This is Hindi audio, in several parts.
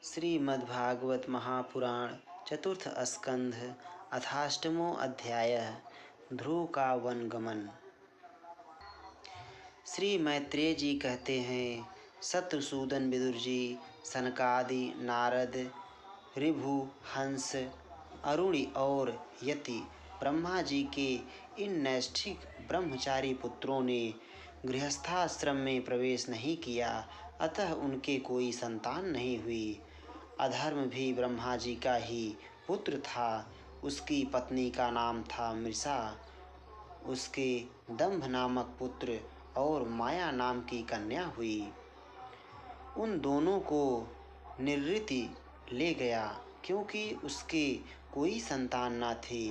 श्रीमद्भागवत महापुराण चतुर्थ स्कंध अथाष्टमो अध्याय ध्रुव का वनगमन। श्री मैत्रेय जी कहते हैं, शत्रुसूदन विदुर जी, सनकादि, नारद, ऋभु, हंस, अरुणि और यति ब्रह्मा जी के इन नैष्ठिक ब्रह्मचारी पुत्रों ने गृहस्थाश्रम में प्रवेश नहीं किया, अतः उनके कोई संतान नहीं हुई। अधर्म भी ब्रह्मा जी का ही पुत्र था। उसकी पत्नी का नाम था मृषा। उसके दंभ नामक पुत्र और माया नाम की कन्या हुई। उन दोनों को निवृत्ति ले गया, क्योंकि उसके कोई संतान न थी।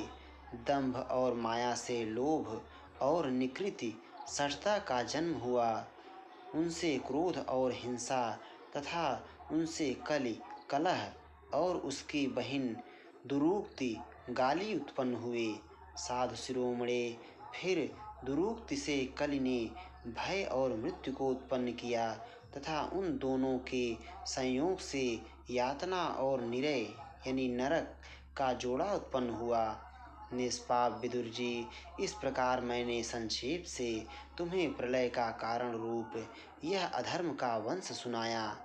दंभ और माया से लोभ और निकृति सठता का जन्म हुआ। उनसे क्रोध और हिंसा तथा उनसे कलह और उसकी बहिन दुरुक्ति गाली उत्पन्न हुए। साधु शिरोमणे फिर दुरुक्ति से कलि ने भय और मृत्यु को उत्पन्न किया तथा उन दोनों के संयोग से यातना और निरय यानी नरक का जोड़ा उत्पन्न हुआ। निष्पाप विदुर जी, इस प्रकार मैंने संक्षेप से तुम्हें प्रलय का कारण रूप यह अधर्म का वंश सुनाया।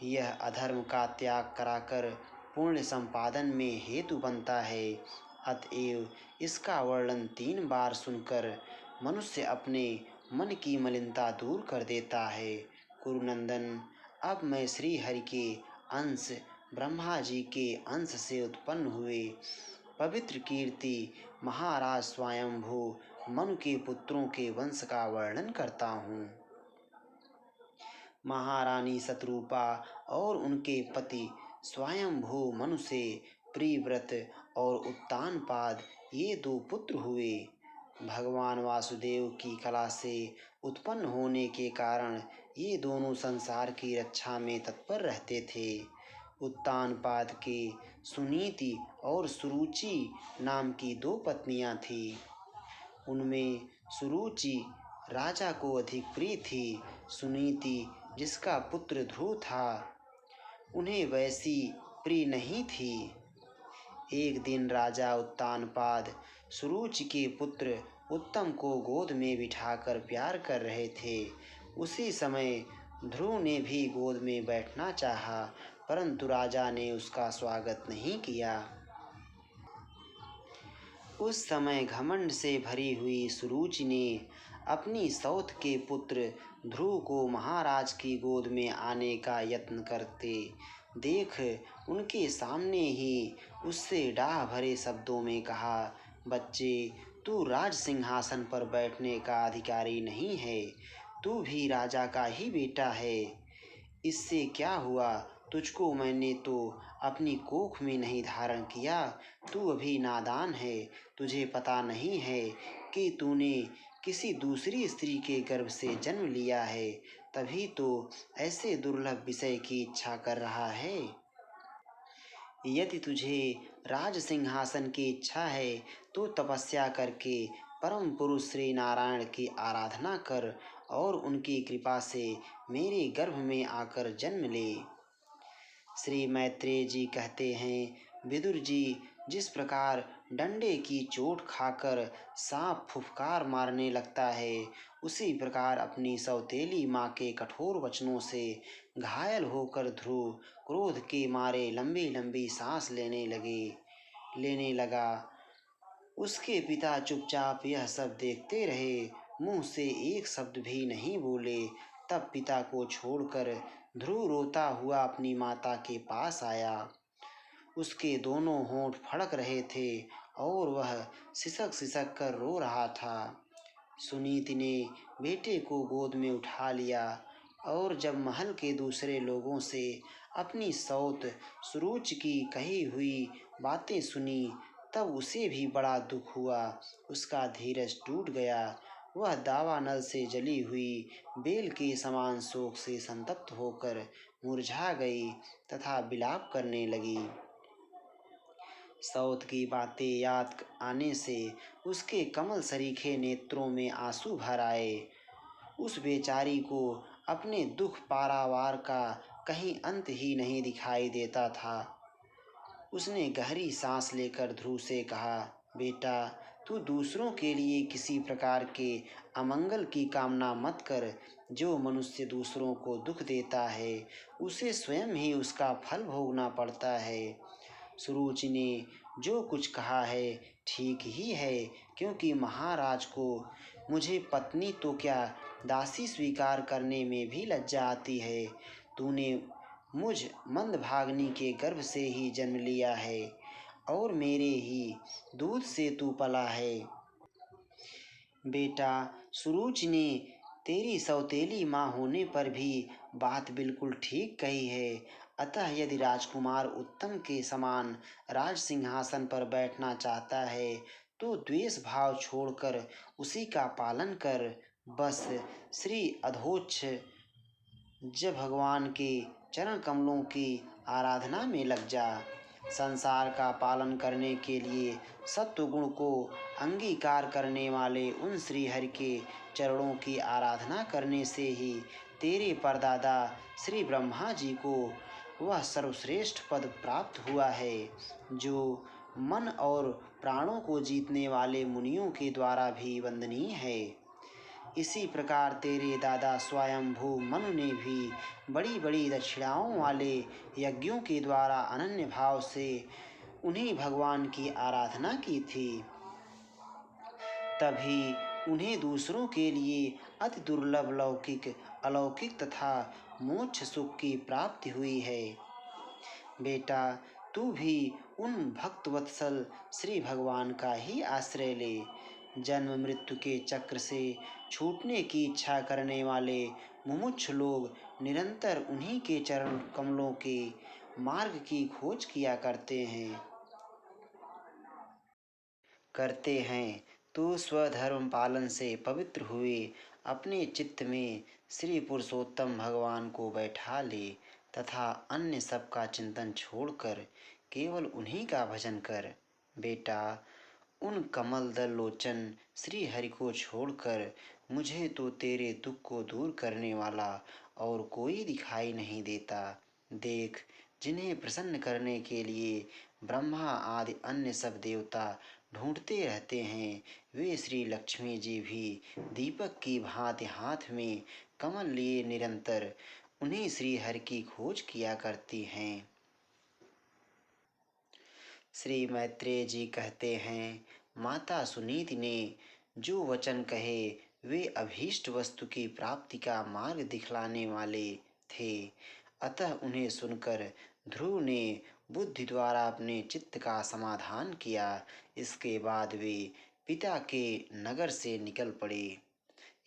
यह अधर्म का त्याग कराकर पुण्य संपादन में हेतु बनता है। अतएव इसका वर्णन 3 बार सुनकर मनुष्य अपने मन की मलिनता दूर कर देता है। कुरुनंदन, अब मैं श्री हरि के अंश ब्रह्मा जी के अंश से उत्पन्न हुए पवित्र कीर्ति महाराज स्वयंभू मनु के पुत्रों के वंश का वर्णन करता हूँ। महारानी शतरूपा और उनके पति स्वयंभू मनु से प्रियव्रत और उत्तानपाद ये 2 पुत्र हुए। भगवान वासुदेव की कला से उत्पन्न होने के कारण ये दोनों संसार की रक्षा में तत्पर रहते थे। उत्तानपाद के सुनीति और सुरुचि नाम की 2 पत्नियां थीं। उनमें सुरुचि राजा को अधिक प्रिय थी। सुनीति, जिसका पुत्र ध्रुव था, उन्हें वैसी प्रिय नहीं थी। एक दिन राजा उत्तानपाद सुरुचि के पुत्र उत्तम को गोद में बिठाकर प्यार कर रहे थे। उसी समय ध्रुव ने भी गोद में बैठना चाहा, परंतु राजा ने उसका स्वागत नहीं किया। उस समय घमंड से भरी हुई सुरुचि ने अपनी सौत के पुत्र ध्रुव को महाराज की गोद में आने का यत्न करते देख उनके सामने ही उससे डाह भरे शब्दों में कहा, बच्चे, तू राज सिंहासन पर बैठने का अधिकारी नहीं है। तू भी राजा का ही बेटा है। इससे क्या हुआ? तुझको मैंने तो अपनी कोख में नहीं धारण किया। तू अभी नादान है। तुझे पता नहीं है कि तूने किसी दूसरी स्त्री के गर्भ से जन्म लिया है, तभी तो ऐसे दुर्लभ विषय की इच्छा कर रहा है। यदि तुझे राज सिंहासन की इच्छा है तो तपस्या करके परम पुरुष श्री नारायण की आराधना कर और उनकी कृपा से मेरे गर्भ में आकर जन्म ले। श्री मैत्रेय जी कहते हैं, विदुर जी, जिस प्रकार डंडे की चोट खाकर सांप फुफकार मारने लगता है, उसी प्रकार अपनी सौतेली माँ के कठोर वचनों से घायल होकर ध्रुव क्रोध के मारे लंबी लंबी सांस लेने लगा। उसके पिता चुपचाप यह सब देखते रहे, मुंह से एक शब्द भी नहीं बोले। तब पिता को छोड़कर ध्रुव रोता हुआ अपनी माता के पास आया। उसके दोनों होंठ फड़क रहे थे और वह सिसक सिसक कर रो रहा था। सुनीति ने बेटे को गोद में उठा लिया और जब महल के दूसरे लोगों से अपनी सौत सुरुचि की कही हुई बातें सुनी, तब उसे भी बड़ा दुख हुआ। उसका धीरज टूट गया। वह दावानल से जली हुई बेल के समान शोक से संतप्त होकर मुरझा गई तथा विलाप करने लगी। सौत की बातें याद आने से उसके कमल सरीखे नेत्रों में आंसू भर आए। उस बेचारी को अपने दुख पारावार का कहीं अंत ही नहीं दिखाई देता था। उसने गहरी सांस लेकर ध्रुव से कहा, बेटा, तू दूसरों के लिए किसी प्रकार के अमंगल की कामना मत कर। जो मनुष्य दूसरों को दुख देता है उसे स्वयं ही उसका फल भोगना पड़ता है। सुरुचि ने जो कुछ कहा है ठीक ही है, क्योंकि महाराज को मुझे पत्नी तो क्या दासी स्वीकार करने में भी लज्जा आती है। तूने मुझ मंदभागिनी के गर्भ से ही जन्म लिया है और मेरे ही दूध से तू पला है। बेटा, सुरुचि ने तेरी सौतेली माँ होने पर भी बात बिल्कुल ठीक कही है। अतः यदि राजकुमार उत्तम के समान राज सिंहासन पर बैठना चाहता है तो द्वेष भाव छोड़कर उसी का पालन कर। बस श्री अधोच्छ जब भगवान के चरण कमलों की आराधना में लग जा। संसार का पालन करने के लिए सत्व गुण को अंगीकार करने वाले उन श्री हरि के चरणों की आराधना करने से ही तेरे परदादा श्री ब्रह्मा जी को वह सर्वश्रेष्ठ पद प्राप्त हुआ है, जो मन और प्राणों को जीतने वाले मुनियों के द्वारा भी वंदनीय है। इसी प्रकार तेरे दादा स्वयंभू मनु ने भी बड़ी बड़ी दक्षिणाओं वाले यज्ञों के द्वारा अनन्य भाव से उन्हीं भगवान की आराधना की थी। तभी उन्हें दूसरों के लिए अति दुर्लभ लौकिक अलौकिक तथा मोक्ष सुख की प्राप्ति हुई है। बेटा, तू भी उन भक्त वत्सल श्री भगवान का ही आश्रय ले। जन्म मृत्यु के चक्र से छूटने की इच्छा करने वाले मुमुक्ष लोग निरंतर उन्हीं के चरण कमलों के मार्ग की खोज किया करते हैं। तो स्वधर्म पालन से पवित्र हुए अपने चित्त में श्री पुरुषोत्तम भगवान को बैठा ले तथा अन्य सब का चिंतन छोड़कर केवल उन्हीं का भजन कर। बेटा, उन कमल दल लोचन श्री हरि को छोड़कर मुझे तो तेरे दुख को दूर करने वाला और कोई दिखाई नहीं देता। देख, जिन्हें प्रसन्न करने के लिए ब्रह्मा आदि अन्य सब देवता ढूंढते रहते हैं, वे श्री लक्ष्मी जी भी दीपक की भांति हाथ में कमल लिए निरंतर उन्हीं श्री हरि की खोज किया करती हैं। श्री मैत्रेय जी कहते हैं, माता सुनीति ने जो वचन कहे वे अभीष्ट वस्तु की प्राप्ति का मार्ग दिखलाने वाले थे। अतः उन्हें सुनकर ध्रुव ने बुद्धि द्वारा अपने चित्त का समाधान किया। इसके बाद वे पिता के नगर से निकल पड़े।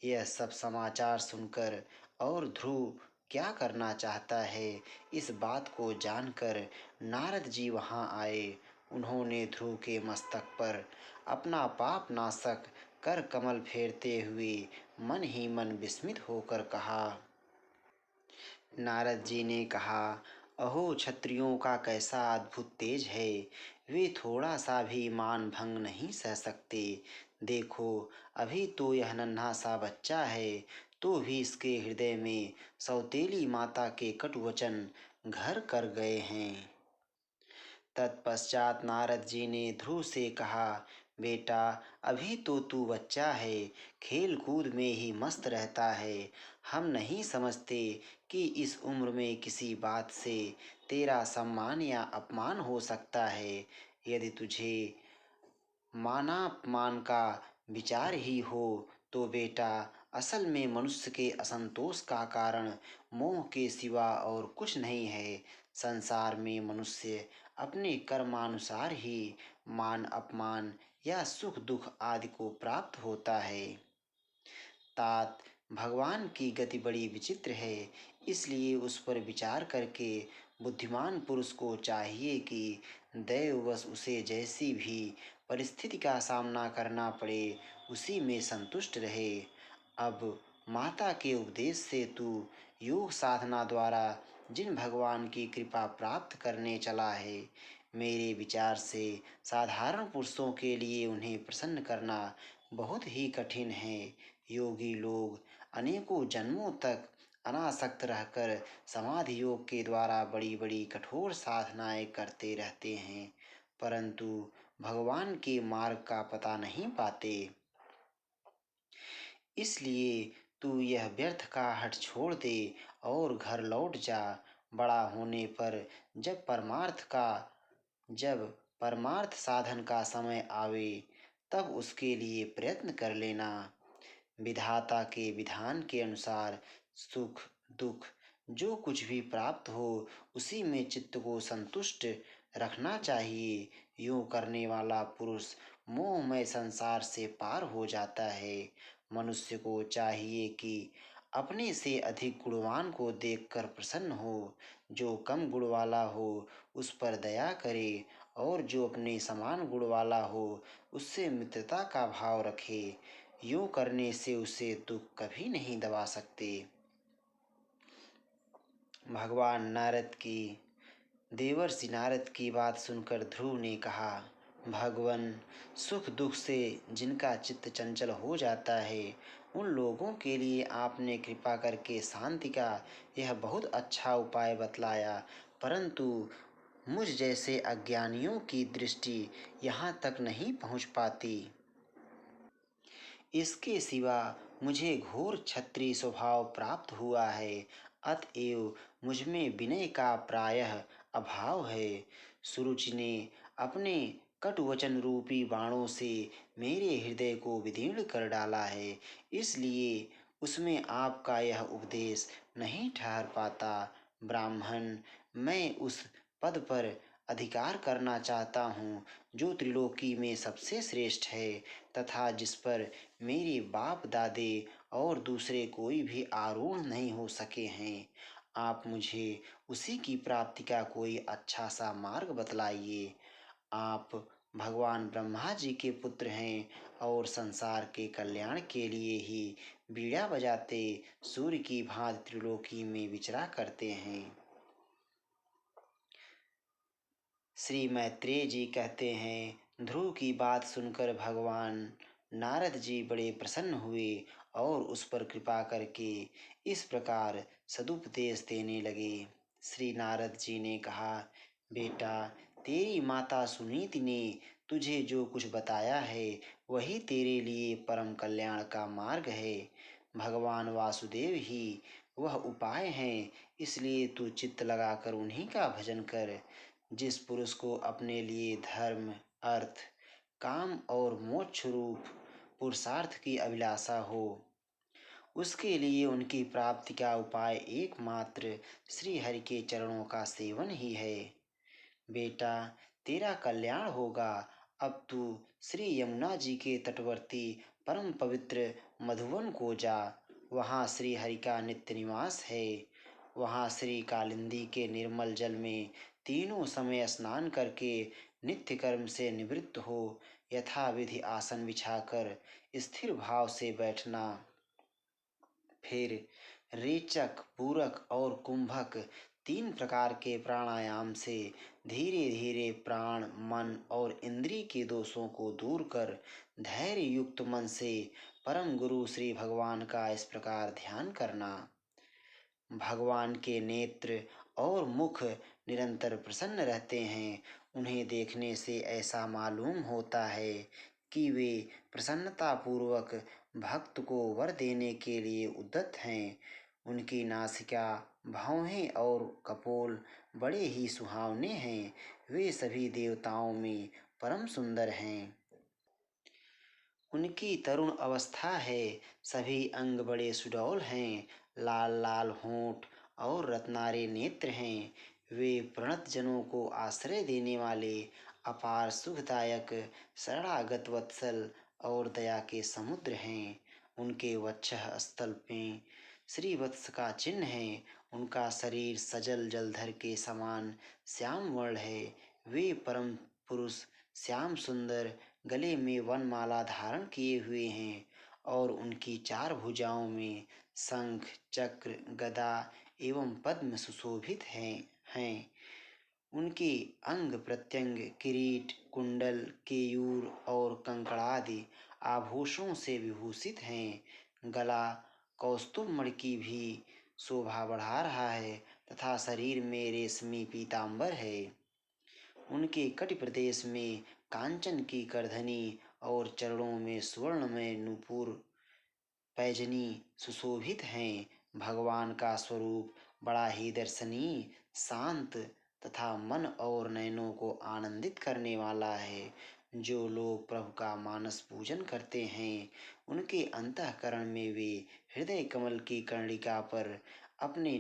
यह सब समाचार सुनकर और ध्रुव क्या करना चाहता है इस बात को जानकर नारद जी वहाँ आए। उन्होंने ध्रुव के मस्तक पर अपना पाप नाशक कर कमल फेरते हुए मन ही मन विस्मित होकर कहा। नारद जी ने कहा, अहो, क्षत्रियों का कैसा अद्भुत तेज है। वे थोड़ा सा भी मान भंग नहीं सह सकते। देखो, अभी तो यह नन्हा सा बच्चा है, तो भी इसके हृदय में सौतेली माता के कटु वचन घर कर गए हैं। तत्पश्चात नारद जी ने ध्रुव से कहा, बेटा, अभी तो तू बच्चा है, खेल कूद में ही मस्त रहता है। हम नहीं समझते कि इस उम्र में किसी बात से तेरा सम्मान या अपमान हो सकता है। यदि तुझे मानापमान का विचार ही हो तो बेटा, असल में मनुष्य के असंतोष का कारण मोह के सिवा और कुछ नहीं है। संसार में मनुष्य अपने कर्मानुसार ही मान अपमान या सुख दुख आदि को प्राप्त होता है। तात, भगवान की गति बड़ी विचित्र है, इसलिए उस पर विचार करके बुद्धिमान पुरुष को चाहिए कि दैववश उसे जैसी भी परिस्थिति का सामना करना पड़े उसी में संतुष्ट रहे। अब माता के उपदेश से तू योग साधना द्वारा जिन भगवान की कृपा प्राप्त करने चला है, मेरे विचार से साधारण पुरुषों के लिए उन्हें प्रसन्न करना बहुत ही कठिन है। योगी लोग अनेकों जन्मों तक अनासक्त रहकर समाधि योग के द्वारा बड़ी बड़ी कठोर साधनाएं करते रहते हैं, परंतु भगवान के मार्ग का पता नहीं पाते। इसलिए तू यह व्यर्थ का हठ छोड़ दे और घर लौट जा। बड़ा होने पर जब जब परमार्थ साधन का समय आवे, तब उसके लिए प्रयत्न कर लेना। विधाता के विधान के अनुसार सुख दुख जो कुछ भी प्राप्त हो, उसी में चित्त को संतुष्ट रखना चाहिए। यूं करने वाला पुरुष मोहमय संसार से पार हो जाता है। मनुष्य को चाहिए कि अपने से अधिक गुणवान को देखकर प्रसन्न हो, जो कम गुण वाला हो उस पर दया करे, और जो अपने समान गुण वाला हो उससे मित्रता का भाव रखे। यूं करने से उसे दुख कभी नहीं दबा सकते। भगवान नारद की देवर्षि नारद की बात सुनकर ध्रुव ने कहा, भगवन, सुख दुख से जिनका चित्त चंचल हो जाता है, उन लोगों के लिए आपने कृपा करके शांति का यह बहुत अच्छा उपाय बतलाया, परंतु मुझ जैसे अज्ञानियों की दृष्टि यहाँ तक नहीं पहुँच पाती। इसके सिवा मुझे घोर क्षत्रिय स्वभाव प्राप्त हुआ है, अतएव मुझमें विनय का प्रायः अभाव है। सुरुचि ने अपने कटुवचन रूपी बाणों से मेरे हृदय को विदीर्ण कर डाला है, इसलिए उसमें आपका यह उपदेश नहीं ठहर पाता। ब्राह्मण, मैं उस पद पर अधिकार करना चाहता हूँ जो त्रिलोकी में सबसे श्रेष्ठ है, तथा जिस पर मेरे बाप दादे और दूसरे कोई भी आरूढ़ नहीं हो सके हैं। आप मुझे उसी की प्राप्ति का कोई अच्छा सा मार्ग बतलाइए। आप भगवान ब्रह्मा जी के पुत्र हैं और संसार के कल्याण के लिए ही बीड़ा बजाते सूर्य की भांति त्रिलोकी में विचरा करते हैं। श्री मैत्रेय जी कहते हैं, ध्रुव की बात सुनकर भगवान नारद जी बड़े प्रसन्न हुए और उस पर कृपा करके इस प्रकार सदुपदेश देने लगे। श्री नारद जी ने कहा, बेटा, तेरी माता सुनीति ने तुझे जो कुछ बताया है वही तेरे लिए परम कल्याण का मार्ग है। भगवान वासुदेव ही वह उपाय हैं, इसलिए तू चित्त लगाकर उन्हीं का भजन कर। जिस पुरुष को अपने लिए धर्म, अर्थ, काम और मोक्ष रूप पुरुषार्थ की अभिलाषा हो, उसके लिए उनकी प्राप्ति का उपाय एकमात्र श्री हरि के चरणों का सेवन ही है। बेटा, तेरा कल्याण होगा। अब तू श्री यमुना जी के तटवर्ती परम पवित्र मधुवन को जा। वहाँ श्री हरि का नित्य निवास है। वहाँ श्री कालिंदी के निर्मल जल में तीनों समय स्नान करके नित्य कर्म से निवृत्त हो यथाविधि आसन बिछाकर स्थिर भाव से बैठना। फिर रेचक, पूरक और कुंभक तीन प्रकार के प्राणायाम से धीरे धीरे प्राण, मन और इंद्रिय के दोषों को दूर कर धैर्य युक्त मन से परम गुरु श्री भगवान का इस प्रकार ध्यान करना। भगवान के नेत्र और मुख निरंतर प्रसन्न रहते हैं। उन्हें देखने से ऐसा मालूम होता है कि वे प्रसन्नता पूर्वक भक्त को वर देने के लिए उद्यत हैं। उनकी नासिका, भौहें और कपोल बड़े ही सुहावने हैं। वे सभी देवताओं में परम सुंदर हैं। उनकी तरुण अवस्था है। सभी अंग बड़े सुडौल हैं। लाल लाल होंठ और रत्नारे नेत्र हैं। वे प्रणत जनों को आश्रय देने वाले अपार सुखदायक शरणागत वत्सल और दया के समुद्र हैं। उनके वक्षः स्थल में श्री वत्स का चिन्ह है। उनका शरीर सजल जलधर के समान श्याम वर्ण है। वे परम पुरुष श्याम सुंदर गले में वनमाला धारण किए हुए हैं और उनकी चार भुजाओं में शंख, चक्र, गदा एवं पद्म सुशोभित हैं। उनके अंग प्रत्यंग किरीट, कुंडल, केयूर और कंकड़ादि आभूषणों से विभूषित हैं। गला कौस्तुभ मणि की भी शोभा बढ़ा रहा है तथा शरीर में रेशमी पीतांबर है। उनके कटि प्रदेश में कांचन की करधनी और चरणों में स्वर्ण में नूपुर पैजनी सुशोभित हैं। भगवान का स्वरूप बड़ा ही दर्शनीय, शांत तथा मन और नयनों को आनंदित करने वाला है। जो लोग प्रभु का मानस पूजन करते हैं, उनके अंतःकरण में वे हृदय कमल की कर्णिका पर अपने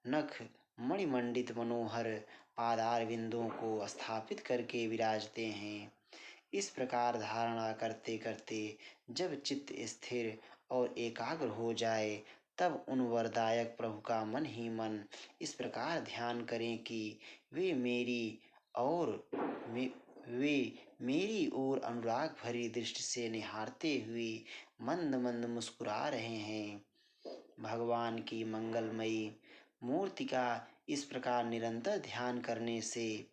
नख मणिमंडित मनोहर पादार बिंदुओं को स्थापित करके विराजते हैं। इस प्रकार धारणा करते करते जब चित्त स्थिर और एकाग्र हो जाए, तब उन वरदायक प्रभु का मन ही मन इस प्रकार ध्यान करें कि वे और मे, वे मेरी ओर अनुराग भरी दृष्टि से निहारते हुए मंद मंद मुस्कुरा रहे हैं। भगवान की मंगलमयी मूर्ति का इस प्रकार निरंतर ध्यान करने से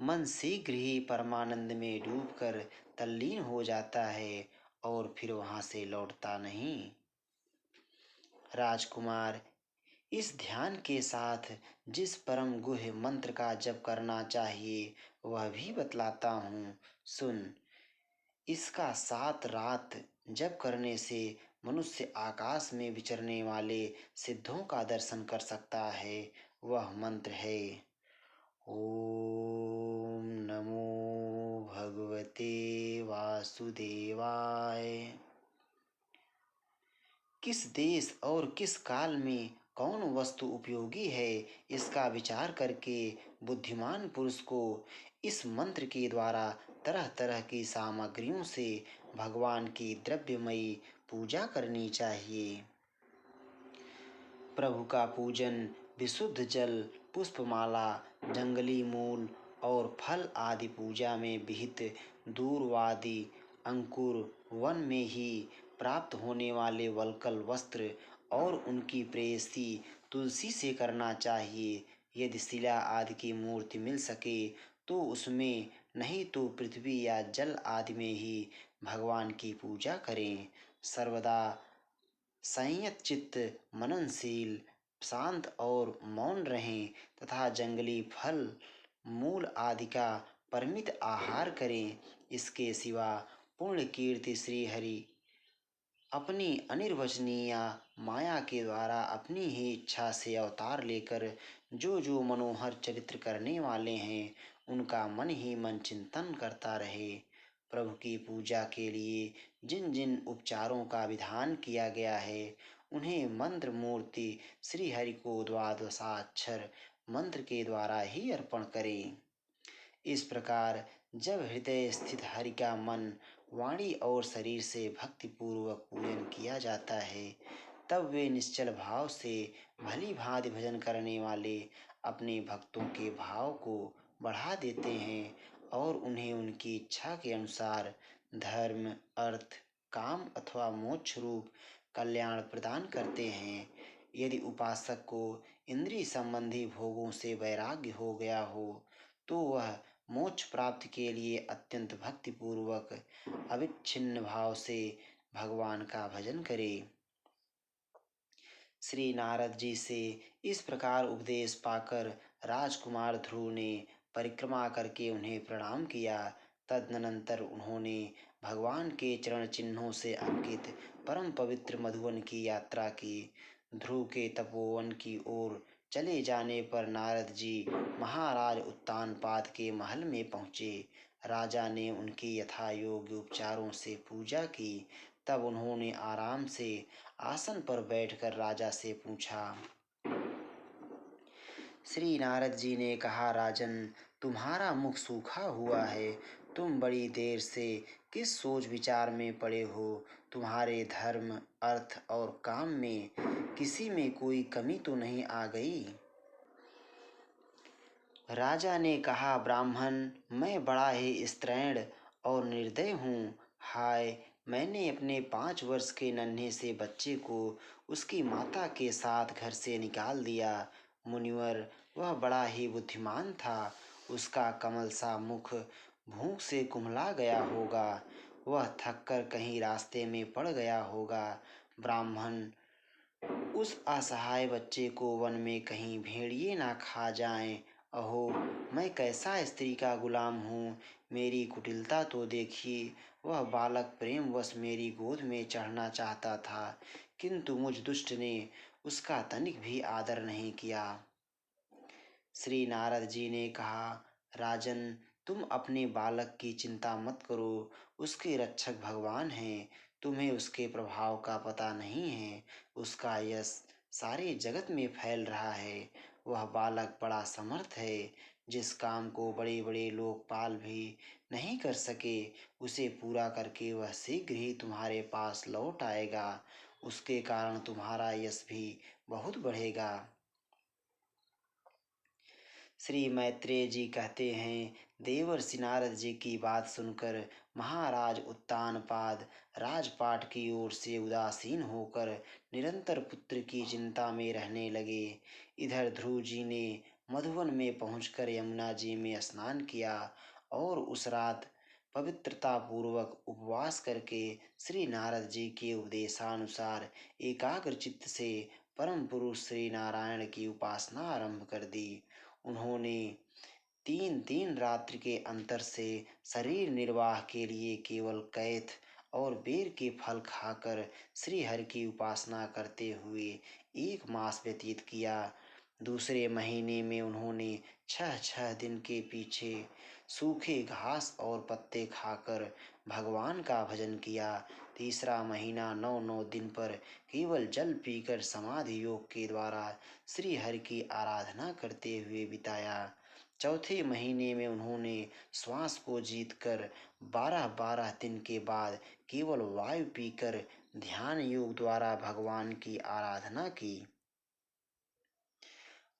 मन शीघ्र ही परमानंद में डूबकर तल्लीन हो जाता है और फिर वहां से लौटता नहीं। राजकुमार, इस ध्यान के साथ जिस परम गुह्य मंत्र का जप करना चाहिए वह भी बतलाता हूँ, सुन। इसका 7 रात जप करने से मनुष्य आकाश में विचरने वाले सिद्धों का दर्शन कर सकता है। वह मंत्र है: ओम नमो भगवते वासुदेवाय। किस देश और किस काल में कौन वस्तु उपयोगी है, इसका विचार करके बुद्धिमान पुरुष को इस मंत्र के द्वारा तरह तरह की सामग्रियों से भगवान की द्रव्यमयी पूजा करनी चाहिए। प्रभु का पूजन विशुद्ध जल, पुष्पमाला, जंगली मूल और फल आदि पूजा में विहित दूर्वादि अंकुर, वन में ही प्राप्त होने वाले वल्कल वस्त्र और उनकी प्रेयसी तुलसी से करना चाहिए। यदि शिला आदि की मूर्ति मिल सके तो उसमें, नहीं तो पृथ्वी या जल आदि में ही भगवान की पूजा करें। सर्वदा संयत चित्त, मननशील, शांत और मौन रहें तथा जंगली फल, मूल आदि का परिमित आहार करें। इसके सिवा पूर्ण कीर्ति श्री हरि अपनी अनिर्वचनीय माया के द्वारा अपनी ही इच्छा से अवतार लेकर जो जो मनोहर चरित्र करने वाले हैं, उनका मन ही मन चिंतन करता रहे। प्रभु की पूजा के लिए जिन जिन उपचारों का विधान किया गया है, उन्हें मंत्र मूर्ति श्री हरि को द्वादशाक्षर मंत्र के द्वारा ही अर्पण करें। इस प्रकार जब हृदय स्थित हरि का मन, वाणी और शरीर से भक्ति पूर्वक पूजन किया जाता है, तब वे निश्चल भाव से भली भांति भजन करने वाले अपने भक्तों के भाव को बढ़ा देते हैं और उन्हें उनकी इच्छा के अनुसार धर्म, अर्थ, काम अथवा मोक्ष रूप कल्याण प्रदान करते हैं। यदि उपासक को इंद्रिय संबंधी भोगों से वैराग्य हो गया हो, तो वह मोक्ष प्राप्ति के लिए अत्यंत भक्ति पूर्वक अविच्छिन्न भाव से भगवान का भजन करे। श्री नारद जी से इस प्रकार उपदेश पाकर राजकुमार ध्रुव ने परिक्रमा करके उन्हें प्रणाम किया। तदनंतर उन्होंने भगवान के चरण चिन्हों से अंकित परम पवित्र मधुवन की यात्रा की। ध्रुव के तपोवन की ओर चले जाने पर नारद जी महाराज उत्तानपाद के महल में पहुँचे। राजा ने उनकी यथा योग्य उपचारों से पूजा की। तब उन्होंने आराम से आसन पर बैठकर राजा से पूछा। श्री नारद जी ने कहा, राजन, तुम्हारा मुख सूखा हुआ है। तुम बड़ी देर से किस सोच विचार में पड़े हो? तुम्हारे धर्म, अर्थ और काम में किसी में कोई कमी तो नहीं आ गई? राजा ने कहा, ब्राह्मण, मैं बड़ा ही स्त्रैण और निर्दय हूँ। हाय, मैंने अपने 5 वर्ष के नन्हे से बच्चे को उसकी माता के साथ घर से निकाल दिया। मुनिवर, वह बड़ा ही बुद्धिमान था। उसका कमल सा मुख भूख से कुम्हला गया होगा। वह थककर कहीं रास्ते में पड़ गया होगा। ब्राह्मण, उस असहाय बच्चे को वन में कहीं भेड़िए ना खा जाएं। अहो, मैं कैसा स्त्री का गुलाम हूँ। मेरी कुटिलता तो देखिए। वह बालक प्रेमवश मेरी गोद में चढ़ना चाहता था, किंतु मुझ दुष्ट ने उसका तनिक भी आदर नहीं किया। श्री नारद जी ने कहा, राजन, तुम अपने बालक की चिंता मत करो। उसके रक्षक भगवान हैं। तुम्हें उसके प्रभाव का पता नहीं है। उसका यश सारे जगत में फैल रहा है। वह बालक बड़ा समर्थ है। जिस काम को बड़े बड़े लोकपाल भी नहीं कर सके, उसे पूरा करके वह शीघ्र ही तुम्हारे पास लौट आएगा। उसके कारण तुम्हारा यश भी बहुत बढ़ेगा। श्री मैत्रेय जी कहते हैं, देवर्षि नारद जी की बात सुनकर महाराज उत्तानपाद राजपाट की ओर से उदासीन होकर निरंतर पुत्र की चिंता में रहने लगे। इधर ध्रुव जी ने मधुवन में पहुंचकर यमुना जी में स्नान किया और उस रात पवित्रता पूर्वक उपवास करके श्री नारद जी के उपदेशानुसार एकाग्र चित्त से परम पुरुष श्री नारायण की उपासना आरंभ कर दी। उन्होंने 3 दिन रात्रि के अंतर से शरीर निर्वाह के लिए केवल कैथ और बेर के फल खाकर श्री हरि की उपासना करते हुए 1 मास व्यतीत किया। दूसरे महीने में उन्होंने 6 दिन के पीछे सूखे घास और पत्ते खाकर भगवान का भजन किया। तीसरा महीना 9 दिन पर केवल जल पीकर समाधि योग के द्वारा श्री हरि की आराधना करते हुए बिताया। चौथे महीने में उन्होंने श्वास को जीतकर 12 दिन के बाद केवल वायु पीकर ध्यान योग द्वारा भगवान की आराधना की।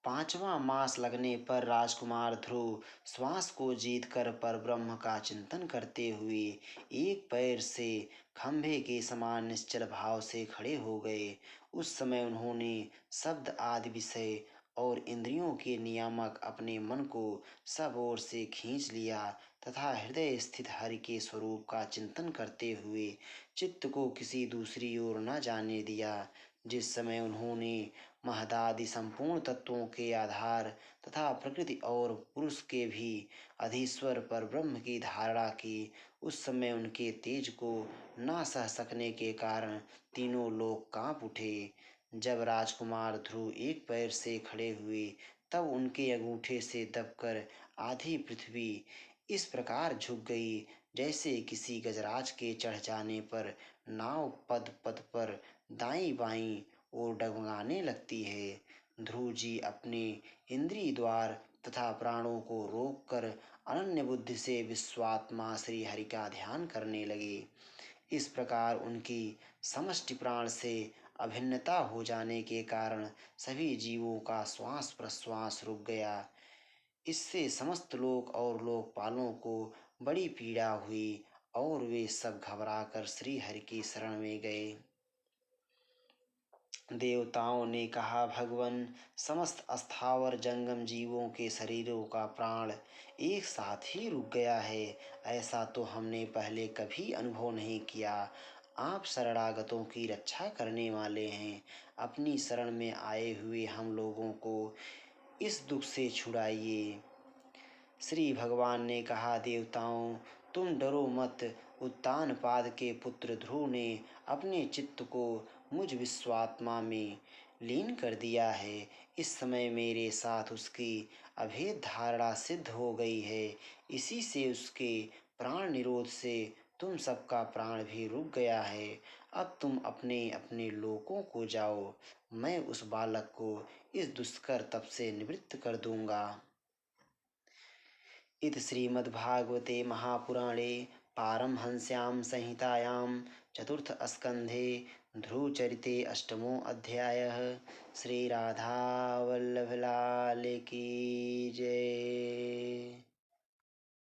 5वां मास लगने पर राजकुमार ध्रुव श्वास को जीतकर परब्रह्म का चिंतन करते हुए एक पैर से खंभे के समान निश्चल भाव से खड़े हो गए। उस समय उन्होंने शब्द आदि विषय और इंद्रियों के नियामक अपने मन को सब ओर से खींच लिया तथा हृदय स्थित हरि के स्वरूप का चिंतन करते हुए चित्त को किसी दूसरी ओर न जाने दिया। जिस समय उन्होंने महदादि संपूर्ण तत्वों के आधार तथा प्रकृति और पुरुष के भी अधीश्वर पर ब्रह्म की धारणा की, उस समय उनके तेज को ना सह सकने के कारण तीनों लोग कांप उठे। जब राजकुमार ध्रुव एक पैर से खड़े हुए, तब उनके अंगूठे से दबकर आधी पृथ्वी इस प्रकार झुक गई जैसे किसी गजराज के चढ़ जाने पर नाव पद पद पर दाईं बाईं ओर डगमगाने लगती है। ध्रुव जी अपने इंद्रिय द्वार तथा प्राणों को रोककर अनन्य बुद्धि से विश्वात्मा श्री हरि का ध्यान करने लगे। इस प्रकार उनकी समष्टि प्राण से अभिन्नता हो जाने के कारण सभी जीवों का श्वास प्रश्वास रुक गया। इससे समस्त लोक और लोकपालों को बड़ी पीड़ा हुई और वे सब घबराकर श्री हरि की शरण में गए। देवताओं ने कहा, भगवन, समस्त अस्थावर जंगम जीवों के शरीरों का प्राण एक साथ ही रुक गया है। ऐसा तो हमने पहले कभी अनुभव नहीं किया। आप शरणागतों की रक्षा करने वाले हैं। अपनी शरण में आए हुए हम लोगों को इस दुख से छुड़ाइए। श्री भगवान ने कहा, देवताओं, तुम डरो मत। उत्तानपाद के पुत्र ध्रुव ने अपने चित्त को मुझ विश्वात्मा में लीन कर दिया है। इस समय मेरे साथ उसकी अभेद धारणा सिद्ध हो गई है। इसी से उसके प्राण निरोध से तुम सबका प्राण भी रुक गया है। अब तुम अपने अपने लोकों को जाओ। मैं उस बालक को इस दुष्कर तप से निवृत्त कर दूंगा। इति श्रीमद्भागवते महापुराणे पारमहंस्यां संहितायां चतुर्थस्कन्धे ध्रुवचरिते अष्टमो अध्यायः। श्री राधा वल्लभ लाल की जय।